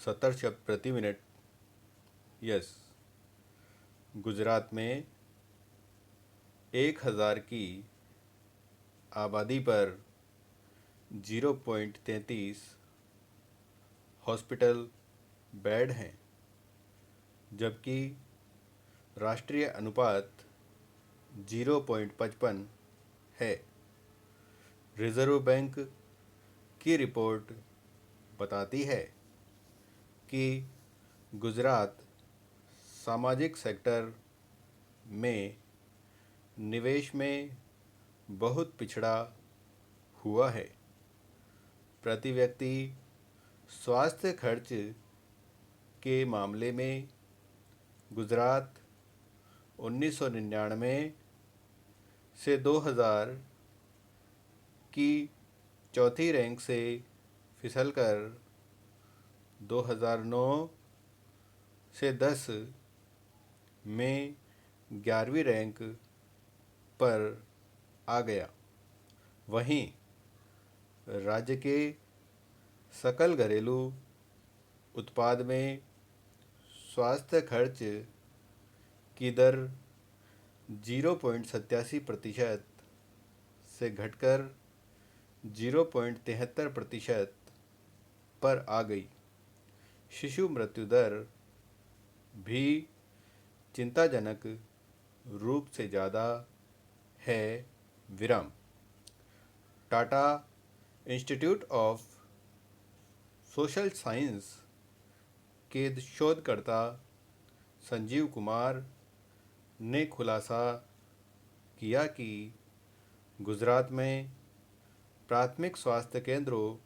70 शब्द प्रति minute. Yes. Gujarat में 1000 की आबादी पर 0.33 हॉस्पिटल बेड हैं, जबकि राष्ट्रीय अनुपात 0.55 है। रिजर्व बैंक की रिपोर्ट बताती है कि गुजरात सामाजिक सेक्टर में निवेश में बहुत पिछड़ा हुआ है। प्रति व्यक्ति स्वास्थ्य खर्च के मामले में गुजरात 1999 से 2000 की चौथी रैंक से फिसलकर 2009 से 10 में 11वीं रैंक पर आ गया। वहीं राज्य के सकल घरेलू उत्पाद में स्वास्थ्य खर्च की दर 0.87% से घटकर 0.73% पर आ गई। शिशु मृत्यु दर भी चिंताजनक रूप से ज़्यादा है। विराम। Tata institute of social science के शोधकर्ता संजीव कुमार ने खुलासा किया कि गुजरात में प्राथमिक स्वास्थ्य केंद्रों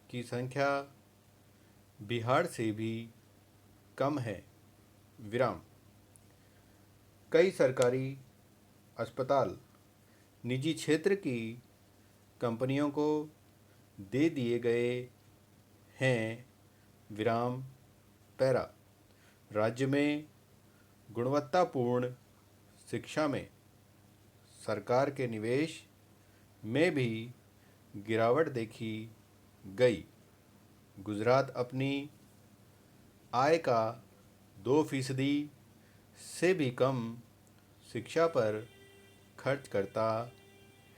की संख्या बिहार से भी कम है। विराम। कई सरकारी अस्पताल निजी क्षेत्र की कंपनियों को दे दिए गए हैं। विराम। पैरा। राज्य में गुणवत्तापूर्ण शिक्षा में सरकार के निवेश में भी गिरावट देखी गई। गुजरात अपनी आय का 2% से भी कम शिक्षा पर खर्च करता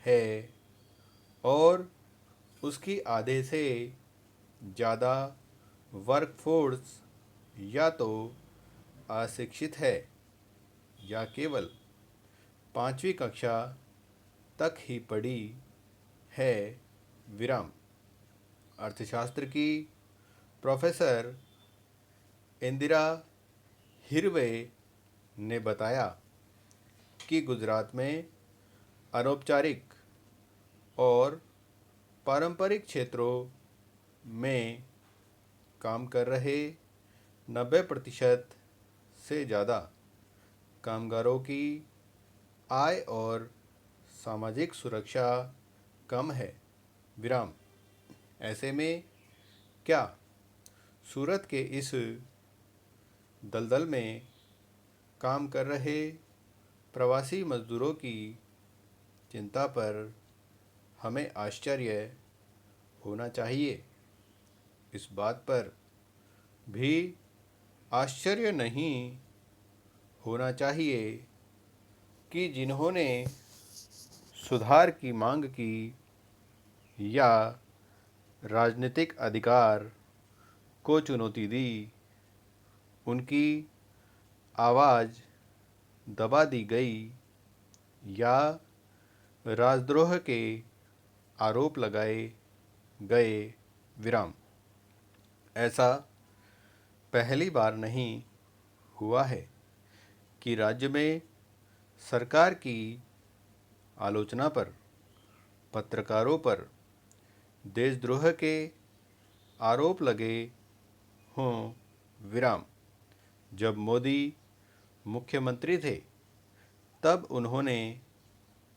है और उसकी आधे से ज़्यादा वर्कफोर्स या तो अशिक्षित है या केवल 5वीं कक्षा तक ही पढ़ी है। विराम। अर्थशास्त्र की प्रोफेसर इंदिरा हिरवे ने बताया कि गुजरात में अनौपचारिक और पारंपरिक क्षेत्रों में काम कर रहे 90% से ज़्यादा कामगारों की आय और सामाजिक सुरक्षा कम है। विराम। ऐसे में क्या सूरत के इस दलदल में काम कर रहे प्रवासी मजदूरों की चिंता पर हमें आश्चर्य होना चाहिए? इस बात पर भी आश्चर्य नहीं होना चाहिए कि जिन्होंने सुधार की मांग की या राजनीतिक अधिकार को चुनौती दी, उनकी आवाज़ दबा दी गई या राजद्रोह के आरोप लगाए गए। विराम। ऐसा पहली बार नहीं हुआ है कि राज्य में सरकार की आलोचना पर पत्रकारों पर देशद्रोह के आरोप लगे हों। विराम। जब मोदी मुख्यमंत्री थे तब उन्होंने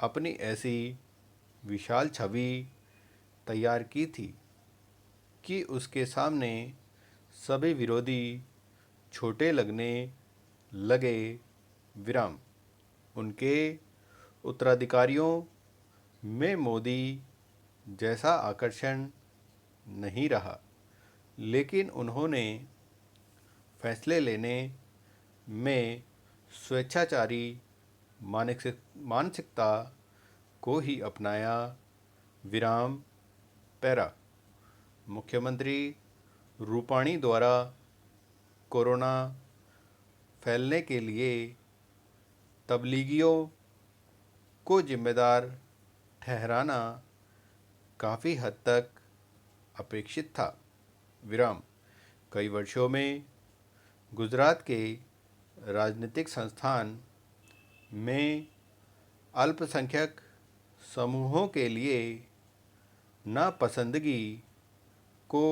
अपनी ऐसी विशाल छवि तैयार की थी कि उसके सामने सभी विरोधी छोटे लगने लगे। विराम। उनके उत्तराधिकारियों में मोदी जैसा आकर्षण नहीं रहा। लेकिन उन्होंने फैसले लेने में स्वेच्छाचारी मानसिकता को ही अपनाया। विराम पैरा। मुख्यमंत्री रूपाणी द्वारा कोरोना फैलने के लिए तबलीगियों को जिम्मेदार ठहराना काफ़ी हद तक अपेक्षित था। विराम। कई वर्षों में गुजरात के राजनीतिक संस्थान में अल्पसंख्यक समूहों के लिए नापसंदगी को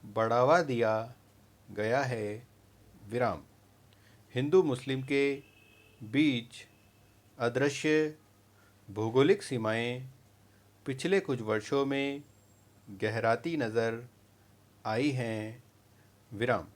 बढ़ावा दिया गया है। विराम। हिंदू मुस्लिम के बीच अदृश्य भौगोलिक सीमाएं पिछले कुछ वर्षों में गहराती नज़र आई हैं। विराम।